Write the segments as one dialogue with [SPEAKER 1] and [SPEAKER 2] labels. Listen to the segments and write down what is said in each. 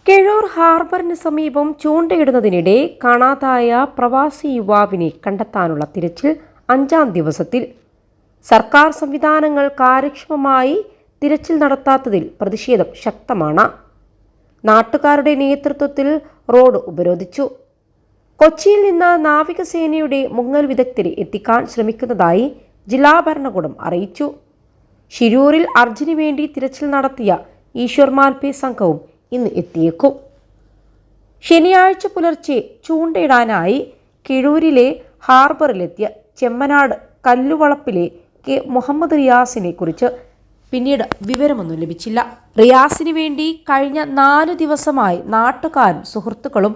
[SPEAKER 1] കിഴൂർ ഹാർബറിന് സമീപം ചൂണ്ടയിടുന്നതിനിടെ കാണാതായ പ്രവാസി യുവാവിനെ കണ്ടെത്താനുള്ള തിരച്ചിൽ 5-ാം ദിവസത്തിൽ. സർക്കാർ സംവിധാനങ്ങൾ കാര്യക്ഷമമായി തിരച്ചിൽ നടത്താത്തതിൽ പ്രതിഷേധം ശക്തമാണ്. നാട്ടുകാരുടെ നേതൃത്വത്തിൽ റോഡ് ഉപരോധിച്ചു. കൊച്ചിയിൽ നിന്ന് നാവികസേനയുടെ മുങ്ങൽ വിദഗ്ധരെ എത്തിക്കാൻ ശ്രമിക്കുന്നതായി ജില്ലാ ഭരണകൂടം അറിയിച്ചു. ഷിരൂരിൽ അർജുന് വേണ്ടി തിരച്ചിൽ നടത്തിയ ഈശ്വർ മാൽപേ സംഘവും ഇന്ന് എത്തിയേക്കും. ശനിയാഴ്ച പുലർച്ചെ ചൂണ്ടയിടാനായി കിഴൂരിലെ ഹാർബറിലെത്തിയ ചെമ്മനാട് കല്ലുവളപ്പിലെ കെ മുഹമ്മദ് റിയാസിനെ കുറിച്ച് പിന്നീട് വിവരമൊന്നും ലഭിച്ചില്ല. റിയാസിന് വേണ്ടി കഴിഞ്ഞ 4 ദിവസമായി നാട്ടുകാരും സുഹൃത്തുക്കളും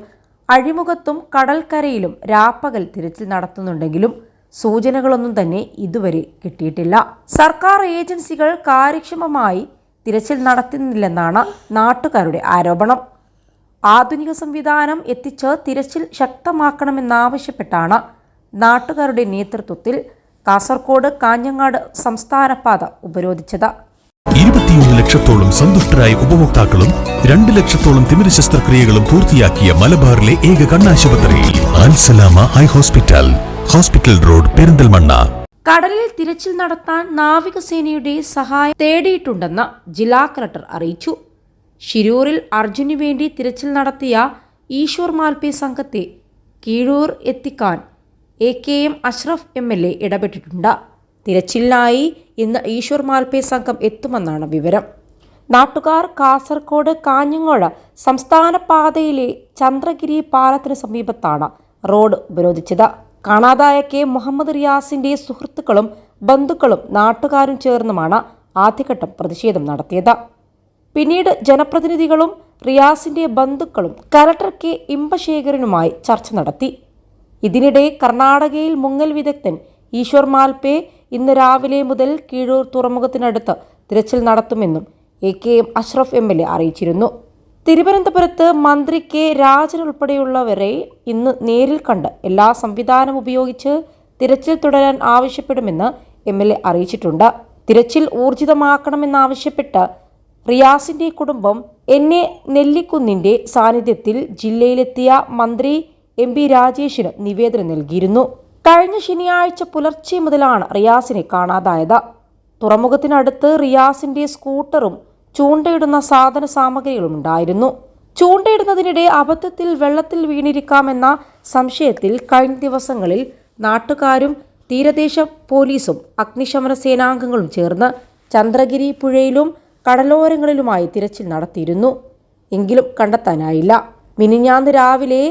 [SPEAKER 1] അഴിമുഖത്തും കടൽക്കരയിലും രാപ്പകൽ തിരച്ചിൽ നടത്തുന്നുണ്ടെങ്കിലും സൂചനകളൊന്നും തന്നെ ഇതുവരെ കിട്ടിയിട്ടില്ല. സർക്കാർ ഏജൻസികൾ കാര്യക്ഷമമായി തിരച്ചിൽ നടത്തുന്നില്ലെന്നാണ് നാട്ടുകാരുടെ ആരോപണം. ആധുനിക സംവിധാനം എത്തിച്ച് തിരച്ചിൽ ശക്തമാക്കണമെന്നാവശ്യപ്പെട്ടാണ് നാട്ടുകാരുടെ നേതൃത്വത്തിൽ കാസർഗോഡ് കാഞ്ഞങ്ങാട് സംസ്ഥാന പാത ഉപരോധിച്ചത്.
[SPEAKER 2] 21 ലക്ഷത്തോളം സന്തുഷ്ടരായ ഉപഭോക്താക്കളും 2 ലക്ഷത്തോളം തിമിര ശസ്ത്രക്രിയകളും പൂർത്തിയാക്കിയ മലബാറിലെ ഏക കണ്ണാശുപത്രി Al Salama high hospital road Perinthalmanna.
[SPEAKER 1] കടലിൽ തിരച്ചിൽ നടത്താൻ നാവികസേനയുടെ സഹായം തേടിയിട്ടുണ്ടെന്ന് ജില്ലാ കളക്ടർ അറിയിച്ചു. ഷിരൂരിൽ അർജുന് വേണ്ടി തിരച്ചിൽ നടത്തിയ ഈശ്വർ മാൽപേ സംഘത്തെ കിഴൂർ എത്തിക്കാൻ AKM അഷ്റഫ് MLA ഇടപെട്ടിട്ടുണ്ട്. തിരച്ചിലിനായി ഇന്ന് ഈശ്വർ മാൽപേ സംഘം എത്തുമെന്നാണ് വിവരം. നാട്ടുകാർ കാസർഗോഡ് കാഞ്ഞങ്ങാട് സംസ്ഥാന പാതയിലെ ചന്ദ്രഗിരി പാലത്തിന് സമീപത്താണ് റോഡ് ഉപരോധിച്ചത്. കാണാതായ കെ മുഹമ്മദ് റിയാസിന്റെ സുഹൃത്തുക്കളും ബന്ധുക്കളും നാട്ടുകാരും ചേർന്നുമാണ് ആദ്യഘട്ടം പ്രതിഷേധം നടത്തിയത്. പിന്നീട് ജനപ്രതിനിധികളും റിയാസിന്റെ ബന്ധുക്കളും കലക്ടർ കെ ഇമ്പശേഖരനുമായി ചർച്ച നടത്തി. ഇതിനിടെ കർണാടകയിൽ മുങ്ങൽ വിദഗ്ധൻ ഈശ്വർ മാൽപേ ഇന്ന് രാവിലെ മുതൽ കിഴൂർ തുറമുഖത്തിനടുത്ത് തിരച്ചിൽ നടത്തുമെന്നും AKM അഷ്റഫ് MLA അറിയിച്ചിരുന്നു. തിരുവനന്തപുരത്ത് മന്ത്രി കെ രാജൻ ഉൾപ്പെടെയുള്ളവരെ ഇന്ന് നേരിൽ കണ്ട് എല്ലാ സംവിധാനം ഉപയോഗിച്ച് തിരച്ചിൽ തുടരാൻ ആവശ്യപ്പെടുമെന്ന് MLA അറിയിച്ചിട്ടുണ്ട്. തിരച്ചിൽ ഊർജിതമാക്കണമെന്നാവശ്യപ്പെട്ട് റിയാസിന്റെ കുടുംബം നെല്ലിക്കുന്നിന്റെ സാന്നിധ്യത്തിൽ ജില്ലയിലെത്തിയ മന്ത്രി MP രാജേഷിന് നിവേദനം നൽകിയിരുന്നു. കഴിഞ്ഞ ശനിയാഴ്ച പുലർച്ചെ മുതലാണ് റിയാസിനെ കാണാതായത്. തുറമുഖത്തിനടുത്ത് റിയാസിന്റെ സ്കൂട്ടറും ചൂണ്ടയിടുന്ന സാധന സാമഗ്രികളും ഉണ്ടായിരുന്നു. ചൂണ്ടയിടുന്നതിനിടെ അബദ്ധത്തിൽ വെള്ളത്തിൽ വീണിരിക്കാമെന്ന സംശയത്തിൽ കഴിഞ്ഞ ദിവസങ്ങളിൽ നാട്ടുകാരും തീരദേശ പോലീസും അഗ്നിശമന സേനാംഗങ്ങളും ചേർന്ന് ചന്ദ്രഗിരി പുഴയിലും കടലോരങ്ങളിലുമായി തിരച്ചിൽ നടത്തിയിരുന്നു. എങ്കിലും കണ്ടെത്താനായില്ല. മിനിഞ്ഞാന്ന് രാവിലെ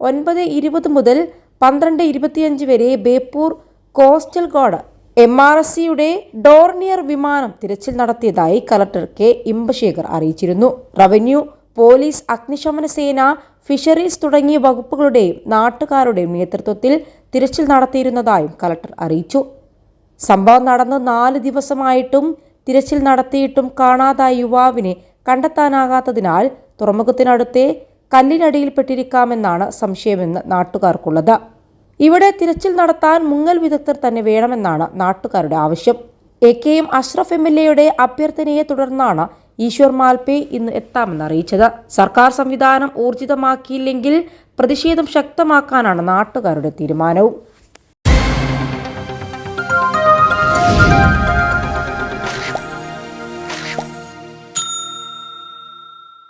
[SPEAKER 1] 9:20 മുതൽ 12:25 വരെ ബേപ്പൂർ കോസ്റ്റൽ ഗാർഡ് MRSCയുടെ ഡോർണിയർ വിമാനം തിരച്ചിൽ നടത്തിയതായി കലക്ടർ കെ ഇമ്പശേഖർ അറിയിച്ചിരുന്നു. റവന്യൂ, പോലീസ്, അഗ്നിശമന സേന, ഫിഷറീസ് തുടങ്ങിയ വകുപ്പുകളുടെയും നാട്ടുകാരുടെയും നേതൃത്വത്തിൽ തിരച്ചിൽ നടത്തിയിരുന്നതായും കലക്ടർ അറിയിച്ചു. സംഭവം നടന്ന് 4 ദിവസമായിട്ടും തിരച്ചിൽ നടത്തിയിട്ടും കാണാതായ യുവാവിനെ കണ്ടെത്താനാകാത്തതിനാൽ തുറമുഖത്തിനടുത്തെ കല്ലിനടിയിൽപ്പെട്ടിരിക്കാമെന്നാണ് സംശയമെന്ന് നാട്ടുകാർക്കുള്ളത്. ഇവിടെ തിരച്ചിൽ നടത്താൻ മുങ്ങൽ വിദഗ്ധർ തന്നെ വേണമെന്നാണ് നാട്ടുകാരുടെ ആവശ്യം. AKM അഷ്റഫ് MLAയുടെ അഭ്യർത്ഥനയെ തുടർന്നാണ് ഈശ്വർ മാൽപേ ഇന്ന് എത്താമെന്ന് അറിയിച്ചത്. സർക്കാർ സംവിധാനം ഊർജിതമാക്കിയില്ലെങ്കിൽ പ്രതിഷേധം ശക്തമാക്കാനാണ് നാട്ടുകാരുടെ തീരുമാനവും.